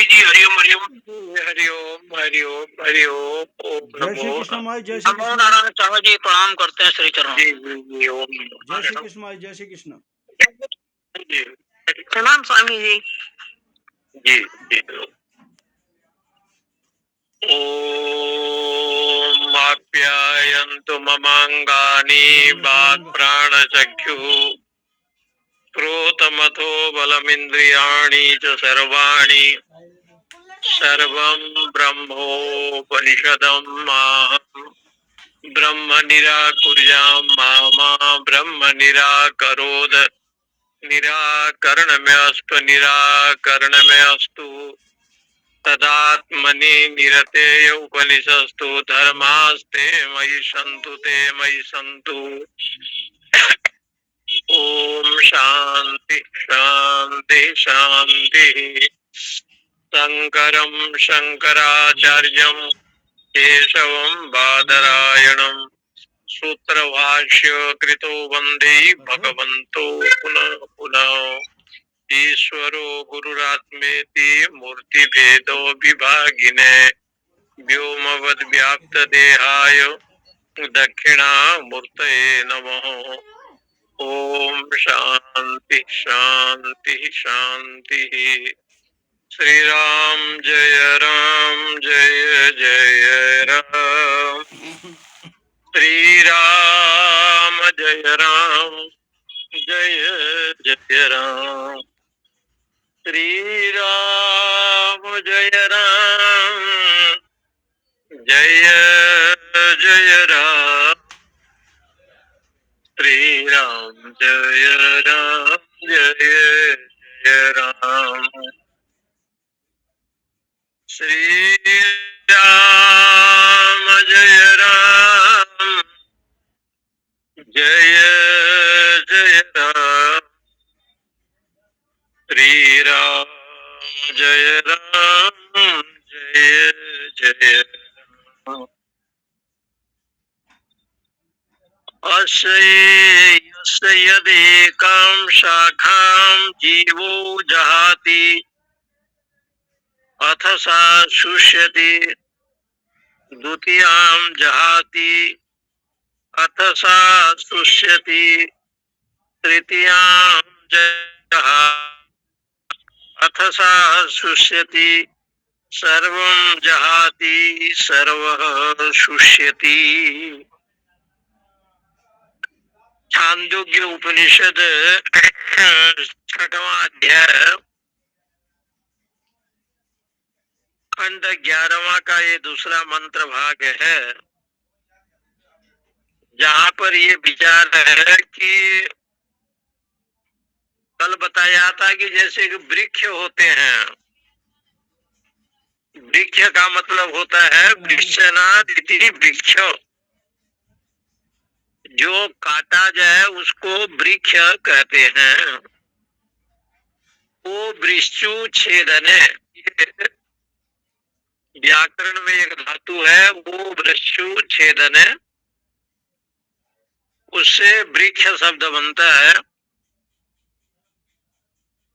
जी हरिओम हरिओम हरिओम हरिओम हरिओम। ओम जय श्री नमो कृष्ण माई, जय श्री नमो कृष्ण। नारायण। स्वामी जी प्रणाम करते हैं श्री चरण। जी जी जी ओम नमो जय श्री नारायण। कृष्ण माई, जय श्री कृष्ण। जी प्रणाम स्वामी जी। जी जी ओम आप्यायन्तु ममांगानि वाक् प्राणचक्षुः श्रोत्रमथो बलमिन्द्रियाणि च सर्वाणि सर्वं ब्रह्मोपनिषदं माहं ब्रह्म निराकुर्यां मा ब्रह्म निराकरोद निराकरणमस्तु तदात्मनि निरतेय उपनिषस्तु धर्मास्ते मयि सन्तु ओम शांति शांति शांति। शंकरं शंकराचार्यं केशवं बादरायणं सूत्रभाष्य कृतो वंदे भगवन्तो पुनः पुनः। ईश्वरो गुरुरात्मेति मूर्तिभेदो विभागिने व्योमवद्व्याप्तदेहाय दक्षिणामूर्तये नमः। ओम शांति शांति शांति। श्री राम जय राम। श्री राम जय राम। श्री राम जय राम। श्री राम जय राम। श्री राम जय राम। श्री राम जय जय राम। अस्य यदेकां शाखां जीवो जहाति अथ सा शुष्यति द्वितीयां जहाति अथ सा शुष्यति तृतीयां जहाति अथ सा शुष्यति सर्वं जहाति सर्वः शुष्यति। छांदोग्य उपनिषद 6वां अध्याय खंड 11वां का ये दूसरा मंत्र भाग है, जहाँ पर ये विचार है कि कल बताया था कि जैसे कि वृक्ष होते हैं, वृक्ष का मतलब होता है वृक्षनादिति वृक्ष, जो काटा जाए उसको वृक्ष कहते हैं। वो वृक्षु छेदने, व्याकरण में एक धातु है वो वृक्षु छेदने, उससे वृक्ष शब्द बनता है।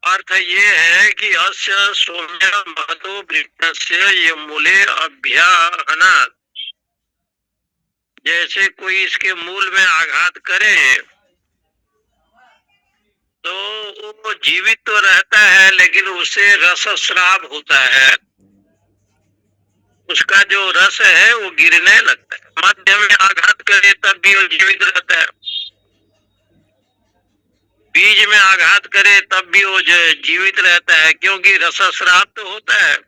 अर्थ ये है कि अस्य सौम्य महतो वृक्षस्य ये मूले अभ्याहनात्, जैसे कोई इसके मूल में आघात करे तो वो जीवित तो रहता है लेकिन उससे रस स्राव होता है, उसका जो रस है वो गिरने लगता है। मध्य में आघात करे तब भी वो जीवित रहता है, बीज में आघात करे तब भी वो जीवित रहता है, क्योंकि रसस्राव तो होता है।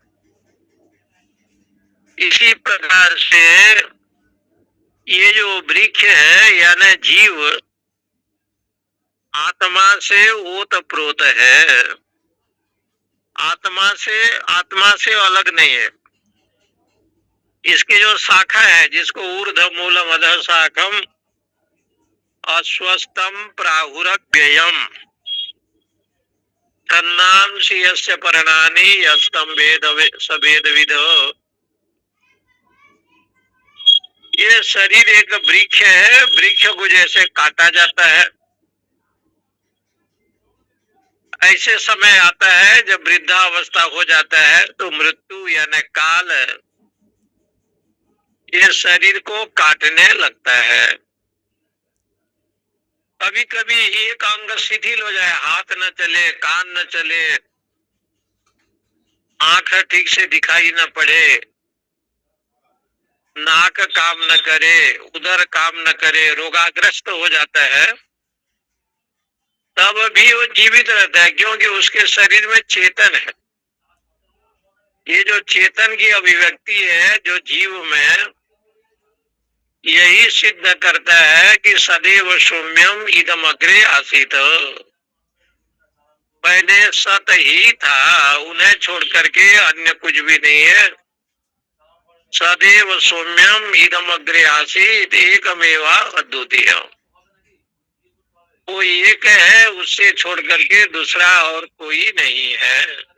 इसी प्रकार से ये जो वृक्ष है यानी जीव आत्मा से ओतप्रोत है, आत्मा से अलग नहीं है। इसकी जो शाखा है जिसको ऊर्ध मूलम अधः शाखम अस्वस्थम प्राहुरव्ययम तन्नांसि यस्य पर्णानि यस्तम वेद सवेद विद। ये शरीर एक वृक्ष है, वृक्ष को जैसे काटा जाता है ऐसे समय आता है जब वृद्धावस्था हो जाता है तो मृत्यु यानी काल ये शरीर को काटने लगता है। कभी कभी एक अंग शिथिल हो जाए, हाथ न चले, कान न चले, आंख ठीक से दिखाई न पड़े, नाक काम न करे, उदर काम न करे, रोगाग्रस्त हो जाता है, तब भी वो जीवित रहता है क्योंकि उसके शरीर में चेतन है। ये जो चेतन की अभिव्यक्ति है जो जीव में, यही सिद्ध करता है कि सदैव सौम्यम इदम अग्रे आसीत, पहले सत ही था, उन्हें छोड़ करके अन्य कुछ भी नहीं है। सदैव सौम्यम इदम अग्रे आसीत एकमेवा अद्वितीय, वो एक है, उससे छोड़ करके दूसरा और कोई नहीं है।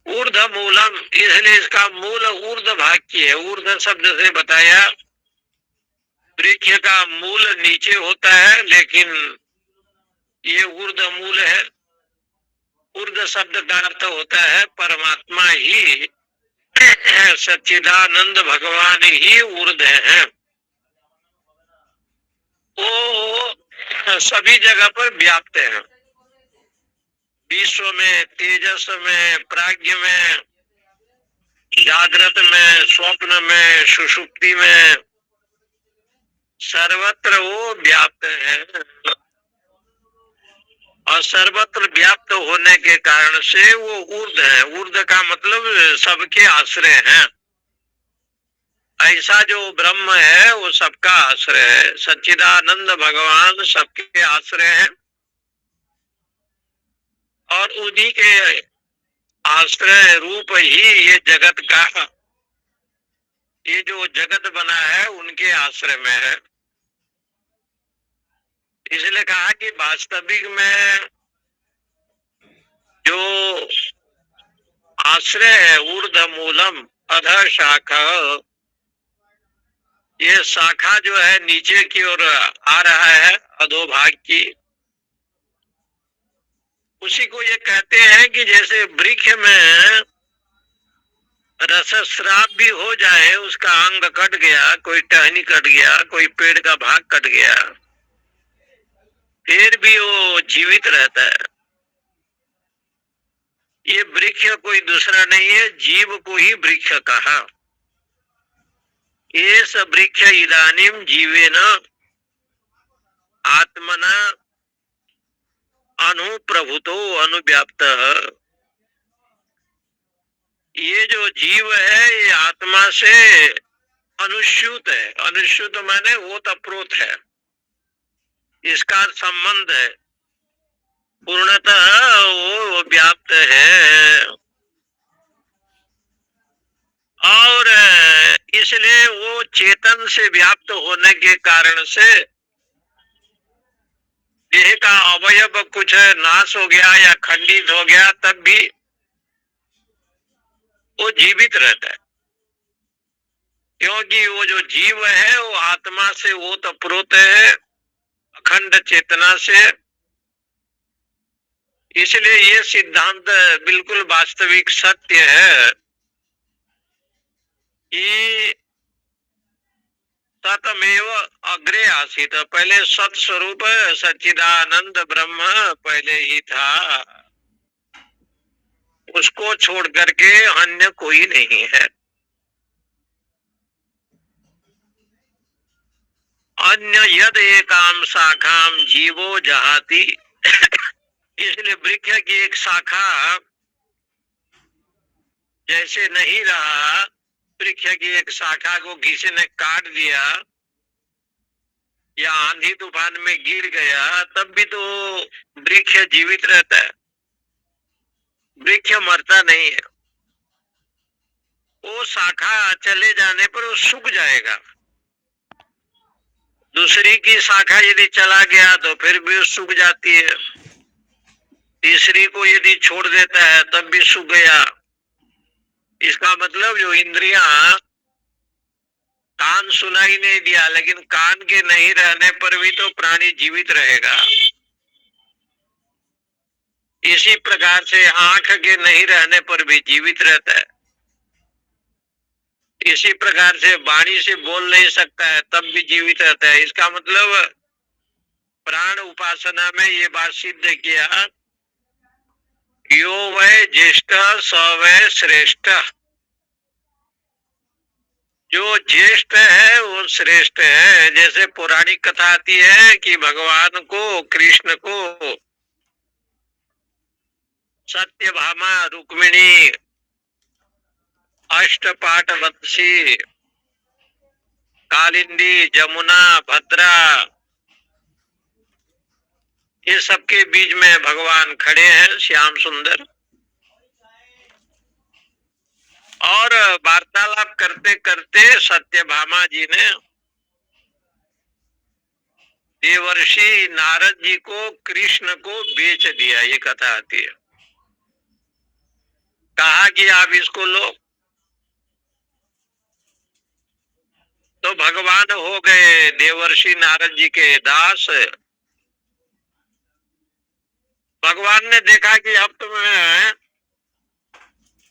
ऊर्ध मूलम, इसलिए इसका मूल ऊर्ध भाग की है। ऊर्ध शब्द से बताया वृक्ष का मूल नीचे होता है, लेकिन ये ऊर्ध मूल है। ऊर्ध शब्द का अर्थ होता है परमात्मा ही, सच्चिदानंद भगवान ही ऊर्ध है। वो सभी जगह पर व्याप्त है, विश्व में, तेजस में, प्राज्ञ में, जागृत में, स्वप्न में, सुषुप्ति में, सर्वत्र वो व्याप्त है। और सर्वत्र व्याप्त होने के कारण से वो ऊर्ध्व है। ऊर्ध्व का मतलब सबके आश्रय है। ऐसा जो ब्रह्म है वो सबका आश्रय है। सच्चिदानंद भगवान सबके आश्रय है और उन्हीं के आश्रय रूप ही ये जगत का, ये जो जगत बना है उनके आश्रय में है। इसलिए कहा कि वास्तविक में जो आश्रय है ऊर्ध मूलम अध शाखा, ये शाखा जो है नीचे की ओर आ रहा है अधोभाग की, उसी को ये कहते हैं कि जैसे वृक्ष में रसस्राव भी हो जाए, उसका अंग कट गया, कोई टहनी कट गया, कोई पेड़ का भाग कट गया, फिर भी वो जीवित रहता है। ये वृक्ष कोई दूसरा नहीं है, जीव को ही वृक्ष कहा। ये सब वृक्ष इदानीम जीवेन आत्मना अनुप्रभुतो अनुव्याप्त, ये जो जीव है ये आत्मा से अनुस्यूत है। अनुस्यूत माने ओतप्रोत है, इसका संबंध है, पूर्णतः वो व्याप्त है। और इसलिए वो चेतन से व्याप्त होने के कारण से देह का अवयव कुछ नाश हो गया या खंडित हो गया तब भी वो जीवित रहता है, क्योंकि वो जो जीव है वो आत्मा से ओतप्रोत है, अखंड चेतना से। इसलिए ये सिद्धांत बिल्कुल वास्तविक सत्य है कि सतमेव अग्रे आसीत, पहले सत स्वरूप सच्चिदानंद ब्रह्म पहले ही था, उसको छोड़ करके अन्य कोई नहीं है। अन्य यद एकाम शाखाम जीवो जहाती, इसलिए वृक्ष की एक शाखा जैसे नहीं रहा, वृक्ष की एक शाखा को किसी ने काट दिया या आंधी तूफान में गिर गया तब भी तो वृक्ष जीवित रहता है, वृक्ष मरता नहीं है। वो शाखा चले जाने पर वो सूख जाएगा, दूसरी की शाखा यदि चला गया तो फिर भी सूख जाती है, तीसरी को यदि छोड़ देता है तब भी सूख गया। इसका मतलब जो इंद्रियां, कान सुनाई नहीं दिया लेकिन कान के नहीं रहने पर भी तो प्राणी जीवित रहेगा। इसी प्रकार से आंख के नहीं रहने पर भी जीवित रहता है, इसी प्रकार से वाणी से बोल नहीं सकता है तब भी जीवित रहता है। इसका मतलब प्राण उपासना में ये बात सिद्ध किया, यो वै ज्येष्ठ स वै श्रेष्ठ। जो ज्येष्ठ है वो श्रेष्ठ है। जैसे पौराणिक कथा आती है कि भगवान को, कृष्ण को सत्यभामा, रुक्मिणी, अष्टपाट वत्सी, कालिंदी, जमुना, भद्रा, ये सबके बीच में भगवान खड़े हैं श्याम सुंदर, और वार्तालाप करते करते सत्यभामा जी ने देवर्षि नारद जी को, कृष्ण को बेच दिया। ये कथा आती है। कहा कि आप इसको लो, तो भगवान हो गए देवर्षि नारद जी के दास। भगवान ने देखा कि अब तो मैं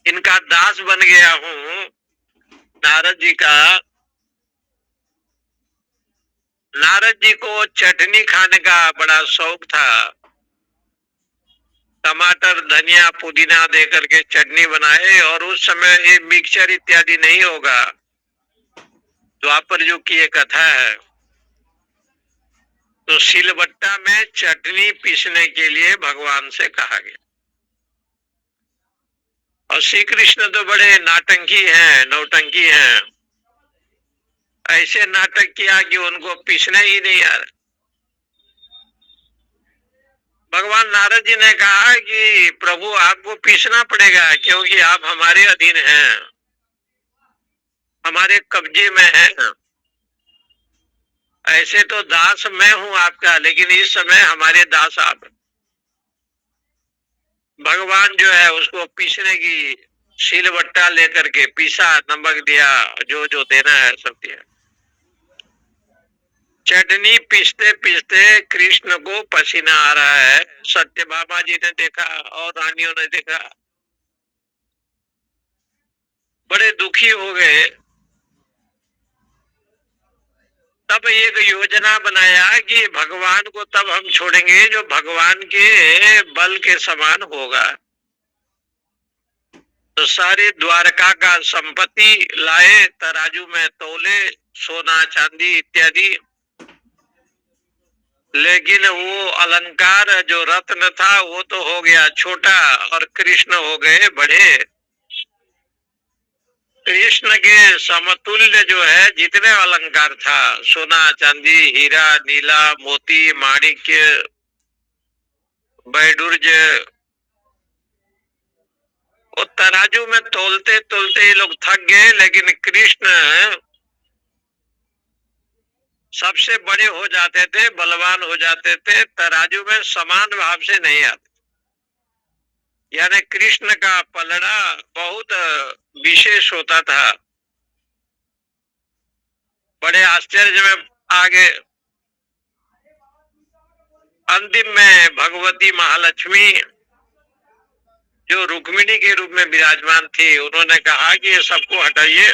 इनका दास बन गया हूं, नारद जी का। नारद जी को चटनी खाने का बड़ा शौक था। टमाटर, धनिया, पुदीना दे करके चटनी बनाए, और उस समय ये मिक्सचर इत्यादि नहीं होगा। द्वापर युग की ये कथा है। तो सिलबट्टा में चटनी पीसने के लिए भगवान से कहा गया। और श्री कृष्ण तो बड़े नाटंकी हैं, नौटंकी हैं। ऐसे नाटक किया कि उनको पीसने ही नहीं आ रहा। भगवान नारद जी ने कहा कि प्रभु आपको पीसना पड़ेगा, क्योंकि आप हमारे अधीन हैं, हमारे कब्जे में हैं। ऐसे तो दास मैं हूं आपका, लेकिन इस समय हमारे दास आप। भगवान जो है उसको पीसने की सिलबट्टा लेकर के पीसा, नमक दिया, जो जो देना है सब दिया। चटनी पीसते पीसते कृष्ण को पसीना आ रहा है। सत्यभामा जी ने देखा और रानियों ने देखा, बड़े दुखी हो गए। तब एक योजना बनाया कि भगवान को तब हम छोड़ेंगे जो भगवान के बल के समान होगा। तो सारे द्वारका का संपत्ति लाए, तराजू में तोले, सोना चांदी इत्यादि। लेकिन वो अलंकार जो रत्न था वो तो हो गया छोटा, और कृष्ण हो गए बड़े। कृष्ण के समतुल्य जो है जितने अलंकार था, सोना चांदी, हीरा, नीला, मोती, माणिक्य, वैडूर्य, वो तराजू में तोलते तोलते ये लोग थक गए। लेकिन कृष्ण सबसे बड़े हो जाते थे, बलवान हो जाते थे, तराजू में समान भाव से नहीं आते। यानी कृष्ण का पलड़ा बहुत विशेष होता था। बड़े आश्चर्य में आगे अंतिम में भगवती महालक्ष्मी जो रुक्मिणी के रूप में विराजमान थी, उन्होंने कहा कि ये सबको हटाइए।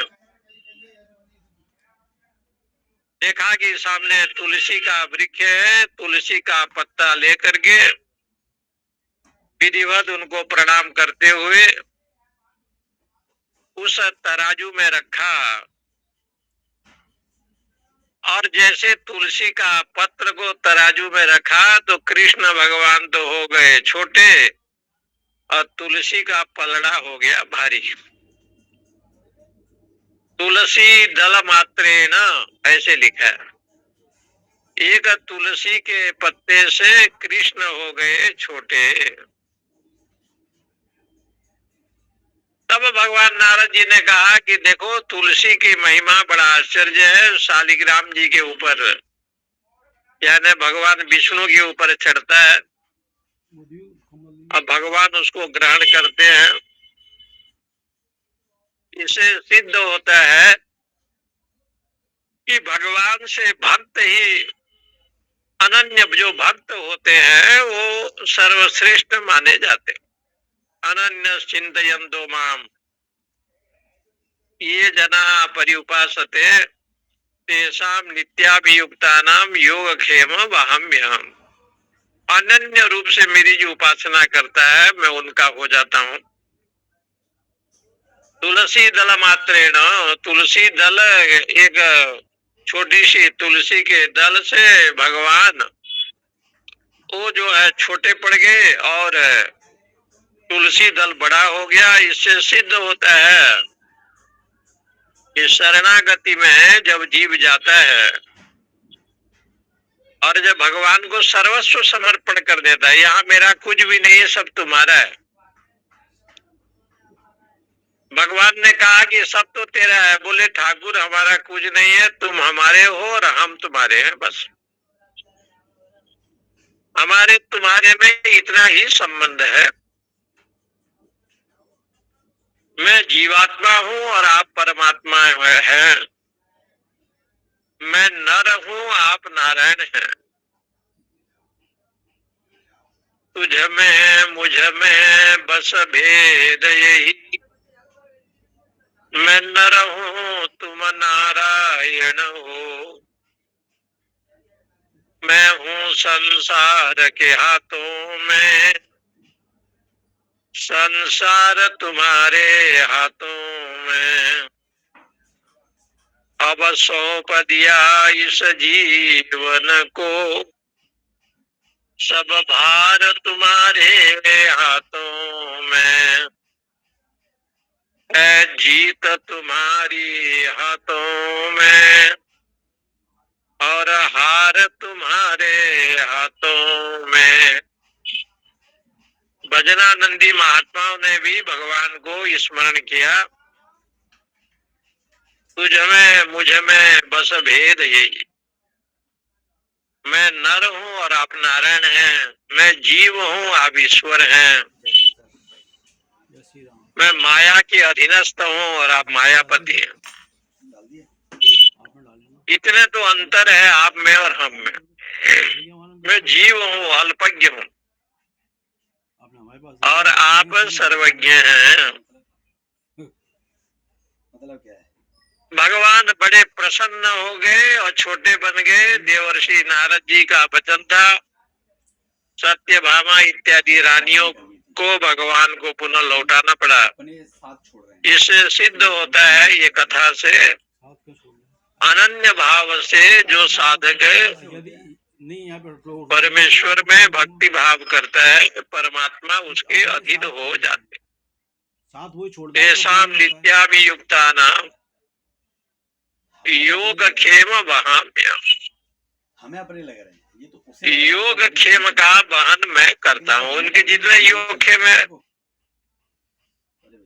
देखा कि सामने तुलसी का वृक्ष है, तुलसी का पत्ता लेकर के विधिवत उनको प्रणाम करते हुए उस तराजू में रखा। और जैसे तुलसी का पत्र को तराजू में रखा तो कृष्ण भगवान तो हो गए छोटे, और तुलसी का पलड़ा हो गया भारी। तुलसी दल मात्रेण, ऐसे लिखा है। एक तुलसी के पत्ते से कृष्ण हो गए छोटे। तब भगवान नारद जी ने कहा कि देखो तुलसी की महिमा बड़ा आश्चर्य है। शालिग्राम जी के ऊपर, यानी भगवान विष्णु के ऊपर चढ़ता है, अब भगवान उसको ग्रहण करते हैं। इससे सिद्ध होता है कि भगवान से भक्त ही, अनन्य जो भक्त होते हैं वो सर्वश्रेष्ठ माने जाते। अनन्य चिंतयन्तो माम ये जना पर्युपासते तेषाम नित्याभियुक्तानाम योगक्षेम वहाम्यहम्। अनन्य रूप से मेरी जो उपासना करता है मैं उनका हो जाता हूँ। तुलसी दल मात्रेण, तुलसी दल, एक छोटी सी तुलसी के दल से भगवान वो जो है छोटे पड़ गए और तुलसी दल बड़ा हो गया। इससे सिद्ध होता है कि शरणागति में जब जीव जाता है और जब भगवान को सर्वस्व समर्पण कर देता है, यहाँ मेरा कुछ भी नहीं है, सब तुम्हारा है। भगवान ने कहा कि सब तो तेरा है। बोले ठाकुर हमारा कुछ नहीं है, तुम हमारे हो और हम तुम्हारे हैं। बस हमारे तुम्हारे में इतना ही संबंध है। मैं जीवात्मा हूँ और आप परमात्मा हैं। मैं नर हूँ, आप नारायण हैं। तुझ में मुझ में बस भेद यही, मैं नर हूँ तुम नारायण हो। मैं हूँ संसार के हाथों में, संसार तुम्हारे हाथों में। अब सौंप दिया इस जीवन को, सब भार तुम्हारे हाथों में है। जीत तुम्हारी हाथों में और हार तुम्हारे हाथों में। भजनानंदी महात्माओं ने भी भगवान को स्मरण किया। तुझ में मुझ में बस भेद यही, मैं नर हूँ और आप नारायण हैं। मैं जीव हूँ, आप ईश्वर हैं। मैं माया के अधीनस्थ हूँ और आप मायापति हैं। इतने तो अंतर है आप में और हम में। मैं जीव हूँ, अल्पज्ञ हूँ और आप सर्वज्ञ हैं। मतलब क्या है? भगवान बड़े प्रसन्न हो गए और छोटे बन गए। देवर्षि नारद जी का वचन था, सत्यभामा इत्यादि रानियों को भगवान को पुनः लौटाना पड़ा। इससे सिद्ध होता है ये कथा से, अनन्य भाव से जो साधक परमेश्वर में भक्ति भाव करता है, परमात्मा उसके अधीन हो जाते। तेषाम नित्याभियुक्तानाम योग क्षेम वहाम्य। हमें अपने लग रहे हैं, ये तो योग क्षेम का वहन मैं करता हूँ। उनके जितने योग क्षेम है,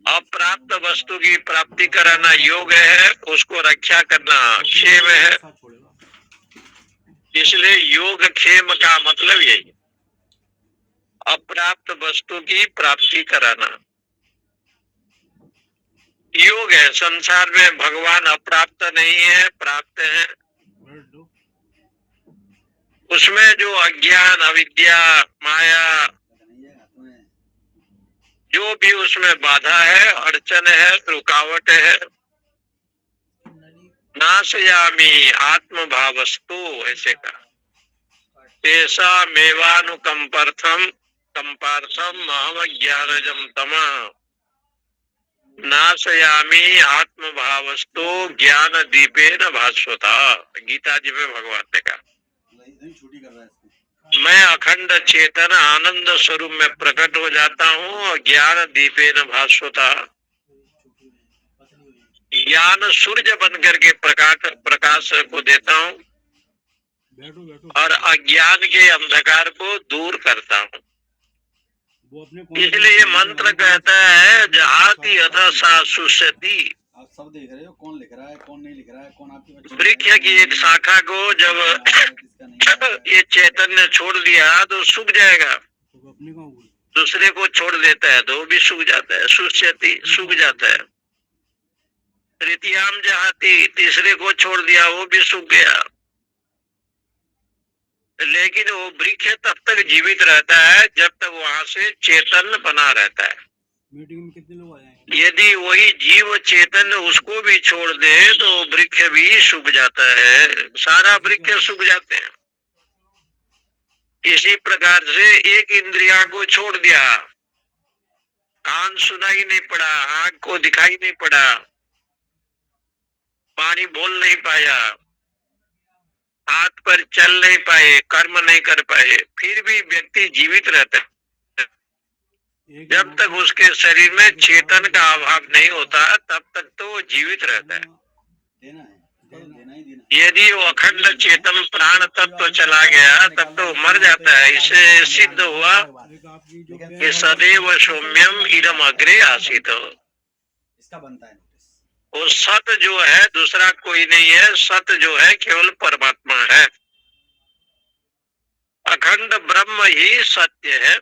अप्राप्त वस्तु की प्राप्ति कराना योग है, उसको रक्षा करना क्षेम है। इसलिए योग क्षेम का मतलब यही, अप्राप्त वस्तु की प्राप्ति कराना योग है। संसार में भगवान अप्राप्त नहीं है, प्राप्त है। उसमें जो अज्ञान, अविद्या, माया, जो भी उसमें बाधा है, अड़चन है, रुकावट है, नाशयामी आत्म भावस्तु, ऐसे का तेषा मेवानुकंपार्थम कंपार्थम महम ज्ञानजम तमा नाशयामी आत्म भावस्तु ज्ञान दीपेन भास्वता। गीता जी में भगवान ने कहा, मैं अखंड चेतन आनंद स्वरूप में प्रकट हो जाता हूँ और ज्ञान दीपेन भास्वता, ज्ञान सूर्य बन करके प्रकाश को देता हूँ और अज्ञान के अंधकार को दूर करता हूँ। इसलिए ये मंत्र कहता है, जहाती अथ सा सुष्यति। आप सब देख रहे हो कौन लिख रहा है, कौन नहीं लिख रहा है, कौन आपके वृक्ष की एक शाखा को जब ये चैतन्य छोड़ दिया तो सूख जाएगा, दूसरे को छोड़ देता है तो वो भी सूख जाता है। सुष्यति, सूख जाता है। तृतीयाम जहाती, तीसरे को छोड़ दिया वो भी सूख गया। लेकिन वो वृक्ष तब तक जीवित रहता है जब तक वहां से चेतन बना रहता है। मीटिंग में कितने लोग आ जाएंगे? यदि वही जीव चेतन उसको भी छोड़ दे तो वृक्ष भी सूख जाता है, सारा वृक्ष सूख जाते हैं। इसी प्रकार से एक इंद्रिया को छोड़ दिया, कान सुनाई नहीं पड़ा, आंख को दिखाई नहीं पड़ा, पानी बोल नहीं पाया, हाथ पर चल नहीं पाए, कर्म नहीं कर पाए, फिर भी व्यक्ति जीवित रहता है। जब तक उसके शरीर में चेतन का अभाव नहीं होता तब तक तो वो जीवित रहता है। यदि वो अखंड चेतन प्राण तत्व चला गया तब तो मर जाता है। इससे सिद्ध हुआ कि सदैव सौम्यम इदम अग्रे आसीत। इसका बनता है नोटिस। वो सत जो है दूसरा कोई नहीं है, सत जो है केवल परमात्मा है। अखंड ब्रह्म ही सत्य है।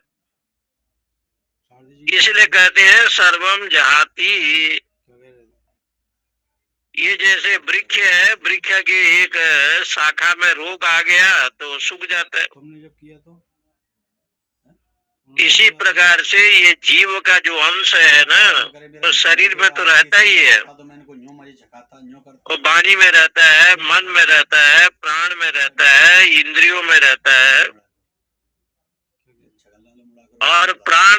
इसलिए कहते हैं सर्वम जहाती। ये जैसे वृक्ष है, वृक्ष की एक शाखा में रोग आ गया तो सूख जाता है। तुमने जब किया तो इसी प्रकार से ये जीव का जो अंश है ना, तो शरीर में तो रहता ही है, वो वाणी में रहता है, मन में रहता है, प्राण में रहता है, इंद्रियों में रहता है। और प्राण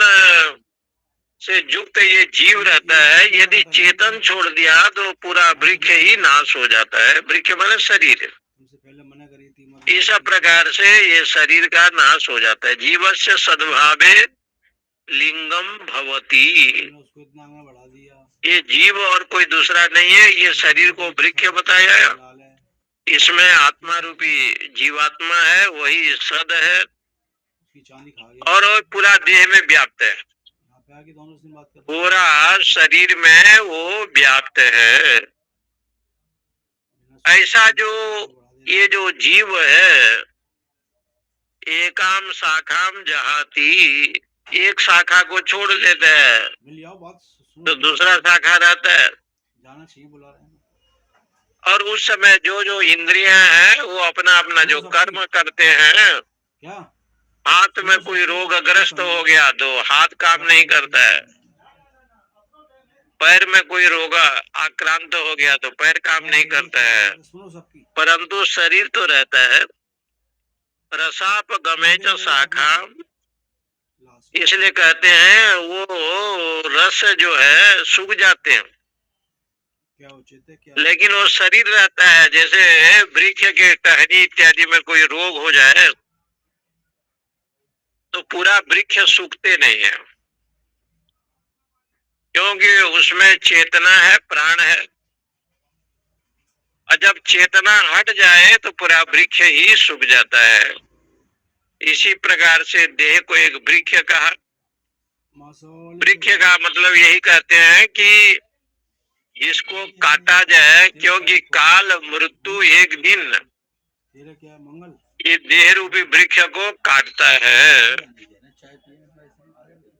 से युक्त ये जीव रहता है। यदि चेतन छोड़ दिया तो पूरा वृक्ष ही नाश हो जाता है। वृक्ष माने शरीर। इस प्रकार से ये शरीर का नाश हो जाता है। जीवस्य सद्भावे लिंगम भवती। ये जीव और कोई दूसरा नहीं है, ये शरीर को वृक्ष बताया है। इसमें आत्मा रूपी जीवात्मा है, वही सद है और वो पूरा देह में व्याप्त है। पूरा शरीर में वो व्याप्त है। ऐसा जो ये जो जीव है, एकाम शाखाम जहाती, एक शाखा को छोड़ देता है तो दूसरा शाखा रहता है। जाना चाहिए बुला रहे हैं। और उस समय जो जो इंद्रियां हैं वो अपना अपना जो कर्म करते हैं। क्या हाथ में कोई रोगग्रस्त हो गया तो हाथ काम नहीं करता है, पैर में कोई रोग आक्रांत हो गया तो पैर काम नहीं करता है, परंतु शरीर तो रहता है। रसाप गमे च शाखा, इसलिए कहते हैं वो रस जो है सूख जाते हैं, लेकिन वो शरीर रहता है। जैसे वृक्ष के टहनी इत्यादि में कोई रोग हो जाए तो पूरा वृक्ष सूखते नहीं है, क्योंकि उसमें चेतना है, प्राण है। और जब चेतना हट जाए तो पूरा वृक्ष ही सूख जाता है। इसी प्रकार से देह को एक वृक्ष कहा। वृक्ष का मतलब यही कहते हैं कि जिसको काटा जाए, क्योंकि काल मृत्यु एक दिन ये देह रूपी वृक्ष को काटता है।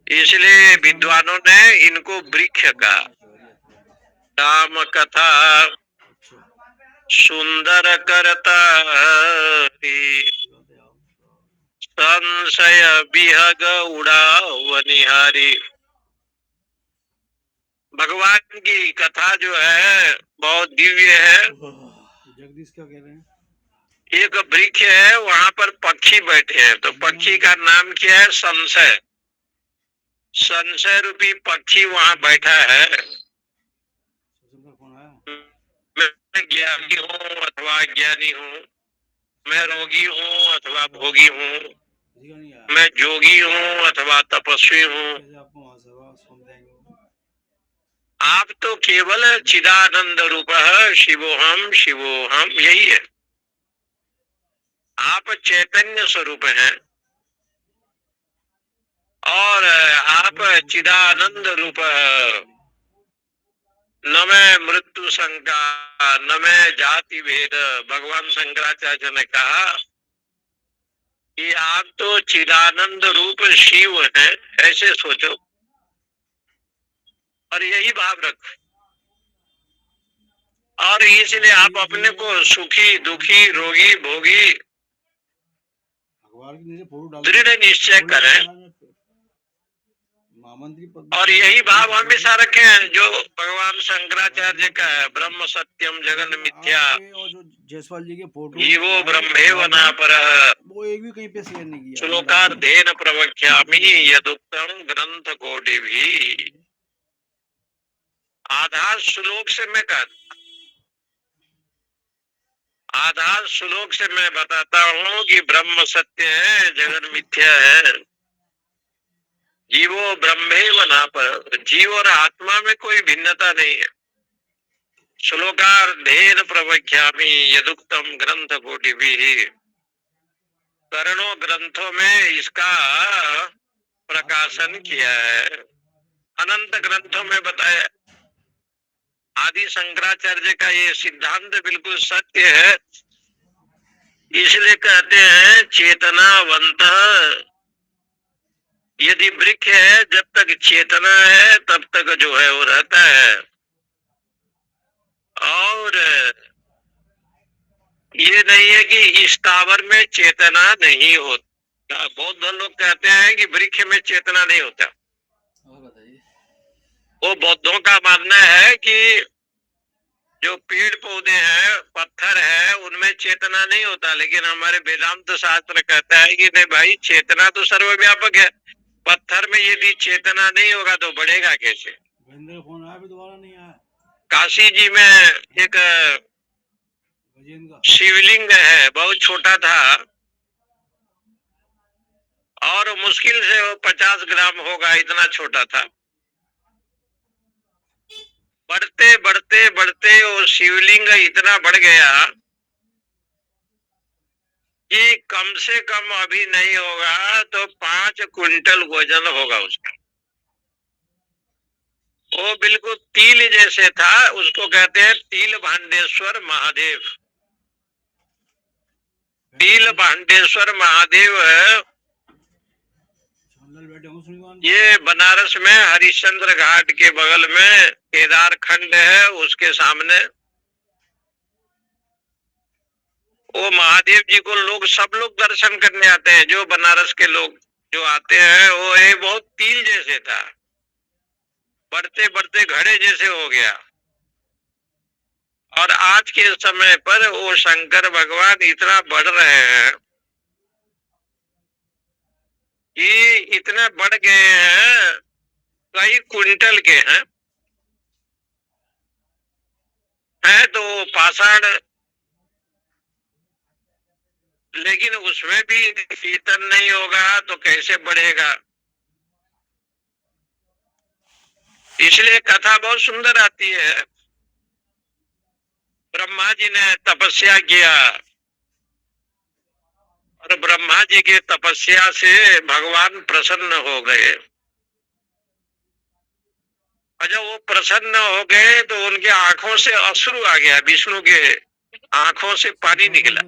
इसलिए विद्वानों ने इनको वृक्ष कहा। राम कथा सुंदर करता संशय विहग उड़ावनिहारी। भगवान की कथा जो है बहुत दिव्य है। जगदीश क्या कह रहे हैं? एक वृक्ष है, वहां पर पक्षी बैठे हैं, तो पक्षी का नाम क्या है? संशय। संशय रूपी पक्षी वहां बैठा है। मैं ज्ञानी हूँ अथवा ज्ञानी हूँ, मैं रोगी हूँ अथवा भोगी हूँ, मैं जोगी हूँ अथवा तपस्वी हूँ। आप तो केवल चिदानंद रूप शिवोहम शिवोहम, यही है। आप चैतन्य स्वरूप हैं और आप चिदानंद रूप। न मैं मृत्यु शंका न मैं जाति भेद। भगवान शंकराचार्य ने कहा कि आप तो चिदानंद रूप शिव हैं, ऐसे सोचो और यही भाव रखो। और इसलिए आप अपने को सुखी दुखी रोगी भोगी भगवान की नीचे फोटो डाल दृढ़ निश्चय करें महामंत्री पद और यही भाव हमेशा रखें जो भगवान शंकराचार्य का है, ब्रह्म सत्यम जगन मिथ्या और जो जायसवाल जी के फोटो जीवो ब्रह्मेवना पर वो एक भी कहीं पे शेयर नहीं किया। श्लोकार्धेन प्रवक्ष्यामि यदुक्तम ग्रंथ कोटि भी। आधार श्लोक से मैं आधार श्लोक से मैं बताता हूँ कि ब्रह्म सत्य है, जगन मिथ्या है, जीवो ब्रह्मेवना पर, जीव और आत्मा में कोई भिन्नता नहीं है। श्लोकार्धेन प्रवक्ष्यामि यदुक्तम ग्रंथ कोटि भी। करोड़ों ग्रंथों में इसका प्रकाशन किया है, अनंत ग्रंथों में बताया। आदि शंकराचार्य का ये सिद्धांत बिल्कुल सत्य है। इसलिए कहते हैं चेतनावंत यदि वृक्ष है, जब तक चेतना है तब तक जो है वो रहता है। और ये नहीं है कि इस टावर में चेतना नहीं होता। बहुत लोग कहते हैं कि वृक्ष में चेतना नहीं होता। वो बौद्धों का मानना है कि जो पेड़ पौधे हैं, पत्थर है, उनमें चेतना नहीं होता, लेकिन हमारे वेदांत शास्त्र कहता है कि नहीं भाई, चेतना तो सर्वव्यापक है। पत्थर में यदि चेतना नहीं होगा तो बढ़ेगा कैसे। फोन आया भी दोबारा नहीं आया। काशी जी में एक शिवलिंग है, बहुत छोटा था और मुश्किल से वो 50 ग्राम होगा, इतना छोटा था। बढ़ते बढ़ते बढ़ते वो शिवलिंग इतना बढ़ गया कि कम से कम अभी नहीं होगा तो 5 क्विंटल वजन होगा उसका। वो बिल्कुल तिल जैसे था। उसको कहते हैं तिल भांडेश्वर महादेव। तिल भांडेश्वर महादेव ये बनारस में हरिश्चंद्र घाट के बगल में केदार खंड है, उसके सामने। वो महादेव जी को लोग, सब लोग दर्शन करने आते हैं। जो बनारस के लोग जो आते हैं, वो ये बहुत तिल जैसे था, बढ़ते बढ़ते घड़े जैसे हो गया। और आज के समय पर वो शंकर भगवान इतना बढ़ रहे हैं कि इतना बढ़ गए हैं, कई क्विंटल के हैं तो पाषाण, लेकिन उसमें भी कीर्तन नहीं होगा तो कैसे बढ़ेगा। इसलिए कथा बहुत सुंदर आती है। ब्रह्मा जी ने तपस्या किया और ब्रह्मा जी के तपस्या से भगवान प्रसन्न हो गए। और जब वो प्रसन्न हो गए तो उनके आंखों से अश्रु आ गया, विष्णु के आंखों से पानी निकला।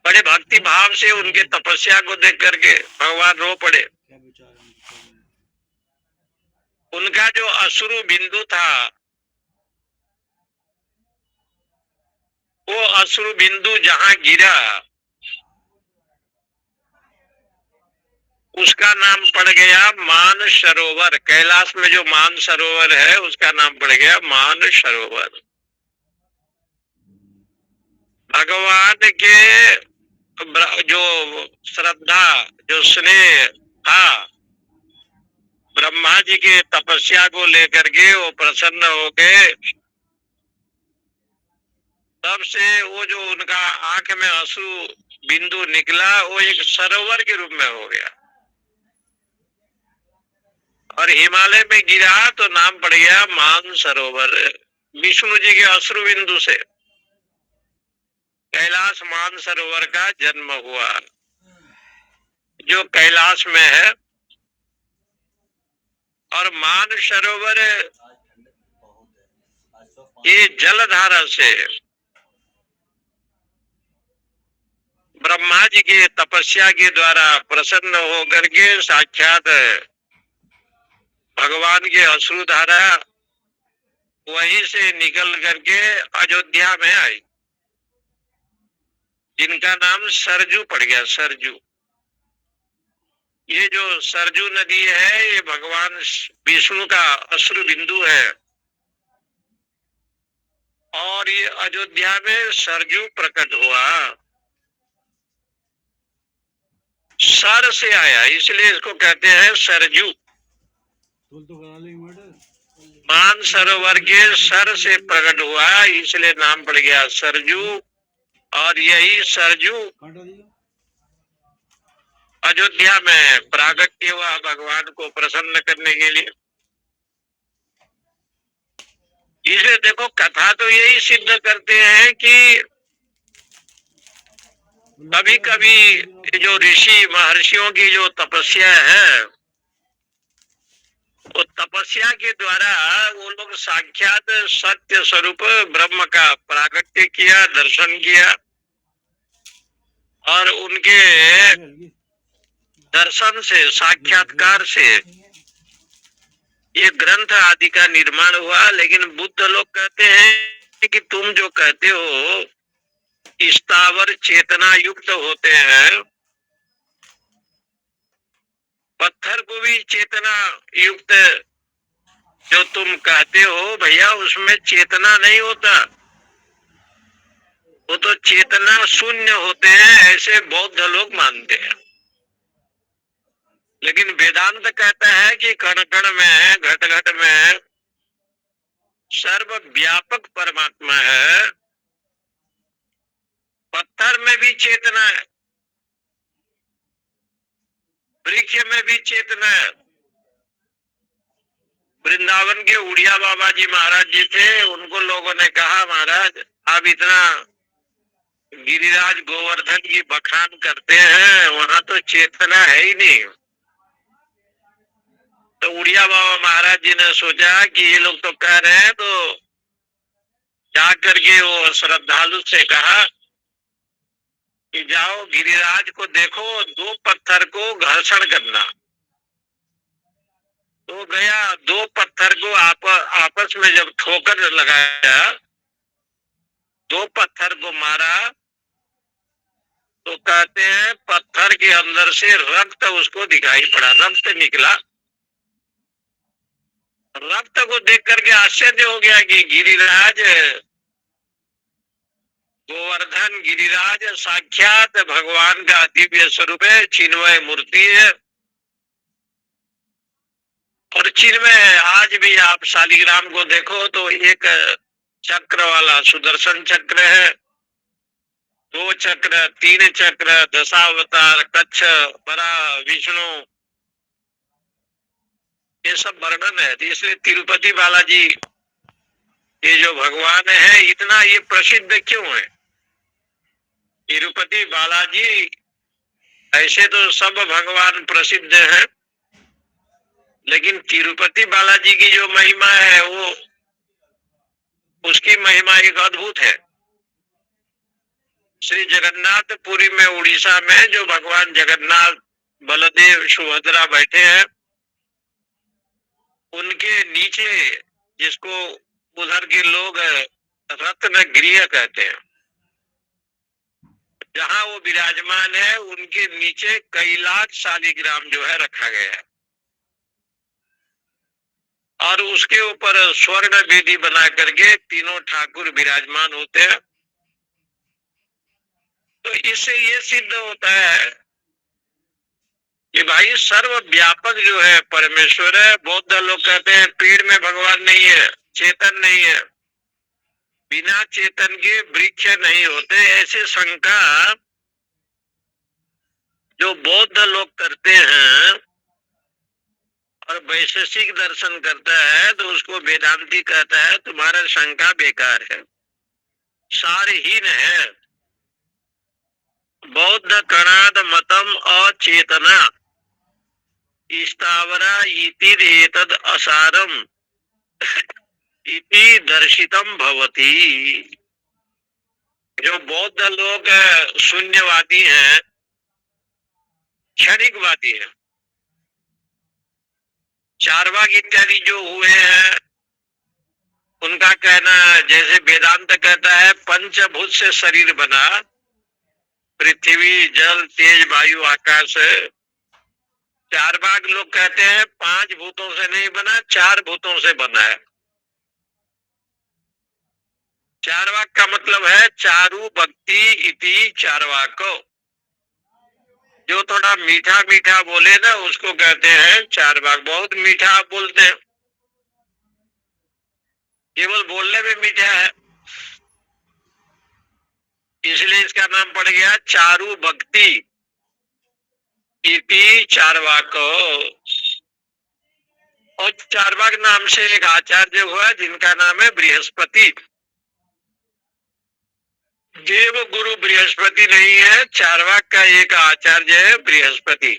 बड़े भक्ति भाव से उनके तपस्या को देख करके भगवान रो पड़े। उनका जो अश्रु बिंदु था, वो अश्रु बिंदु जहां गिरा उसका नाम पड़ गया मान सरोवर। कैलाश में जो मान सरोवर है उसका नाम पड़ गया मान सरोवर। भगवान के जो श्रद्धा, जो स्नेह था, ब्रह्मा जी के तपस्या को लेकर के वो प्रसन्न हो गए। तब से वो जो उनका आंख में अश्रु बिंदु निकला, वो एक सरोवर के रूप में हो गया। और हिमालय में गिरा तो नाम पड़ गया मान सरोवर। विष्णु जी के अश्रु बिंदु से कैलाश मान सरोवर का जन्म हुआ, जो कैलाश में है। और मान सरोवर ये जलधारा से ब्रह्मा जी के तपस्या के द्वारा प्रसन्न होकर के साक्षात भगवान के अश्रुधारा वहीं से निकल करके अयोध्या में आई। जिनका नाम सरजू पड़ गया, सरजू। ये जो सरजू नदी है ये भगवान विष्णु का अश्रु बिंदु है, और ये अयोध्या में सरजू प्रकट हुआ, सर से आया, इसलिए इसको कहते हैं सरजू। मान सरोवर के सर से प्रकट हुआ, इसलिए नाम पड़ गया सरजू। और यही सरजू अयोध्या में प्रागट्य हुआ भगवान को प्रसन्न करने के लिए। इसे देखो, कथा तो यही सिद्ध करते हैं कि कभी कभी जो ऋषि महर्षियों की जो तपस्या है, वो तपस्या के द्वारा वो लोग साक्षात सत्य स्वरूप ब्रह्म का प्रागट्य किया, दर्शन किया, और उनके दर्शन से, साक्षात्कार से ये ग्रंथ आदि का निर्माण हुआ। लेकिन बुद्ध लोग कहते हैं कि तुम जो कहते हो स्थावर चेतना युक्त होते हैं, पत्थर को भी चेतना युक्त जो तुम कहते हो भैया, उसमें चेतना नहीं होता, वो तो चेतना शून्य होते हैं, ऐसे बौद्ध लोग मानते हैं। लेकिन वेदांत कहता है कि कण कण में, घट घट में सर्वव्यापक परमात्मा है। पत्थर में भी चेतना है, वृक्ष में भी चेतना है। वृंदावन के उड़िया बाबा जी महाराज जी थे, उनको लोगों ने कहा महाराज आप इतना गिरिराज गोवर्धन की बखान करते हैं, वहां तो चेतना है ही नहीं। तो उड़िया बाबा महाराज जी ने सोचा कि ये लोग तो कह रहे हैं, तो जाकर के वो श्रद्धालु से कहा कि जाओ गिरिराज को देखो, दो पत्थर को घर्षण करना। तो गया, दो पत्थर को आपस में जब ठोकर लगाया, दो पत्थर को मारा, तो कहते हैं पत्थर के अंदर से रक्त उसको दिखाई पड़ा, रक्त निकला। रक्त को देख करके आश्चर्य हो गया कि गिरिराज गोवर्धन, गिरिराज साक्षात भगवान का दिव्य स्वरूप है, चिन्मय मूर्ति है, और चिन्मय है। आज भी आप शालिग्राम को देखो तो एक चक्र वाला सुदर्शन चक्र है, दो चक्र, तीन चक्र, दशावतार, कच्छ, बरा, विष्णु, ये सब वर्णन है। इसलिए तिरुपति बालाजी ये जो भगवान है, इतना ये प्रसिद्ध क्यों है? तिरुपति बालाजी, ऐसे तो सब भगवान प्रसिद्ध हैं, लेकिन तिरुपति बालाजी की जो महिमा है वो, उसकी महिमा एक अद्भुत है। श्री जगन्नाथ पुरी में, उड़ीसा में जो भगवान जगन्नाथ, बलदेव, सुभद्रा बैठे हैं, उनके नीचे, जिसको उधर के लोग रत्न गृह कहते हैं, जहां वो विराजमान है, उनके नीचे कैलाश शालिग्राम जो है रखा गया है, और उसके ऊपर स्वर्ण वेदी बना करके तीनों ठाकुर विराजमान होते हैं। तो इससे ये सिद्ध होता है कि भाई सर्वव्यापक जो है परमेश्वर है। बौद्ध लोग कहते हैं पेड़ में भगवान नहीं है, चेतन नहीं है, बिना चेतन के वृक्ष नहीं होते। ऐसे शंका जो बौद्ध लोग करते हैं और वैशेषिक दर्शन करता है, तो उसको वेदांती कहता है तुम्हारा शंका बेकार है, सारहीन है। बौद्ध कणाद मतम अचेतना स्थावरा इति एतद असारम इति दर्शितम भवति। जो बौद्ध लोग शून्यवादी हैं, क्षणिकवादी हैं, चार्वाक इत्यादि जो हुए हैं, उनका कहना, जैसे वेदांत कहता है पंचभूत से शरीर बना, पृथ्वी, जल, तेज, वायु, आकाश है। चार भाग लोग कहते हैं पांच भूतों से नहीं बना, चार भूतों से बना है। चारवाक का मतलब है चारु भक्ति इति चारवाक। जो थोड़ा मीठा मीठा बोले ना उसको कहते हैं चारवाक। बहुत मीठा आप बोलते हैं, केवल बोलने में मीठा है, इसलिए इसका नाम पड़ गया चारु भक्ति इति चारवाक। और चारवाक नाम से एक आचार्य हुआ जिनका नाम है बृहस्पति। देव गुरु बृहस्पति नहीं है, चारवाक का एक आचार्य है बृहस्पति।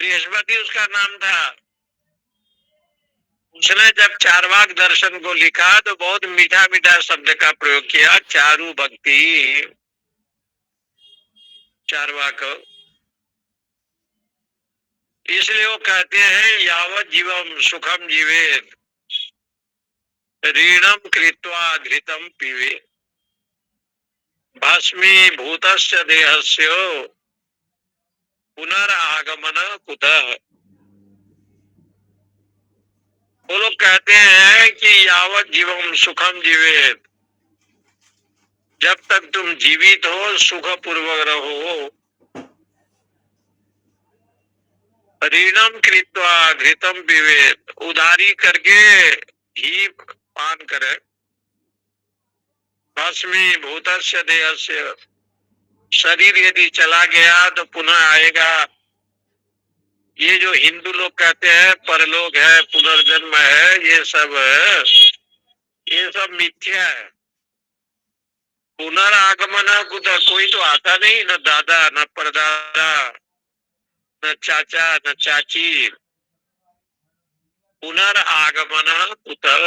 बृहस्पति उसका नाम था। उसने जब चारवाक दर्शन को लिखा तो बहुत मीठा मीठा शब्द का प्रयोग किया, चारु भक्ति चारवाक। इसलिए वो कहते हैं यावत जीवम सुखम जीवेत ऋणम कृत्वा घृतम पीवे भस्मी भूतस्य देहस्य पुनरागमन कुतः। वो लोग कहते हैं कि यावत जीवम सुखम जीवेत, जब तक तुम जीवित हो सुख पूर्वक रहो, ऋणम कृत्वा घृतम पीवेत, उधारी करके घी पान करे, भस्मी भूतस्य देहस्य, शरीर यदि चला गया तो पुनः आएगा। ये जो हिंदू लोग कहते हैं परलोक है, पुनर्जन्म है, ये सब मिथ्या है। पुनरागमन कोई तो आता नहीं, न दादा न परदादा न चाचा न चाची। पुनरागमन कुतः,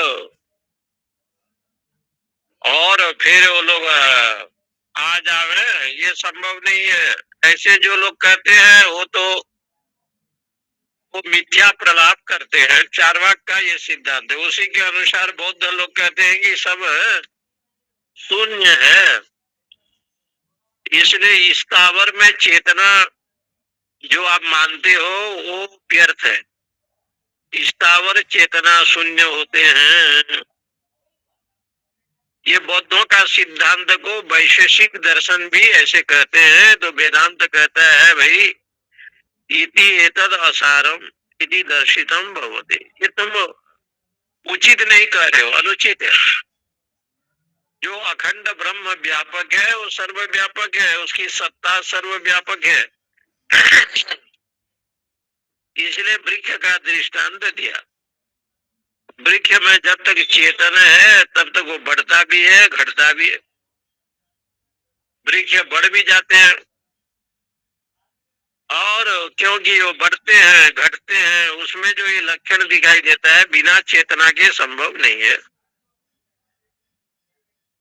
और फिर वो लोग आ जावे, ये संभव नहीं है। ऐसे जो लोग कहते हैं वो मिथ्या प्रलाप करते हैं। चारवाक का ये सिद्धांत है। उसी के अनुसार बौद्ध लोग कहते हैं कि सब शून्य है, इसलिए स्थावर में चेतना जो आप मानते हो वो व्यर्थ है। स्थावर चेतना शून्य होते हैं। ये बौद्धों का सिद्धांत को वैशेषिक दर्शन भी ऐसे कहते हैं। तो वेदांत कहता है भाई इति एतद असारम इति दर्शितम भवते। ये तुम उचित नहीं कह रहे हो, अनुचित है। जो अखंड ब्रह्म व्यापक है वो सर्वव्यापक है, उसकी सत्ता सर्वव्यापक है। इसलिए वृक्ष का दृष्टांत दिया। वृक्ष में जब तक चेतन है तब तक वो बढ़ता भी है घटता भी है। वृक्ष बढ़ भी जाते हैं, और क्योंकि वो बढ़ते हैं घटते हैं उसमें जो ये लक्षण दिखाई देता है बिना चेतना के संभव नहीं है।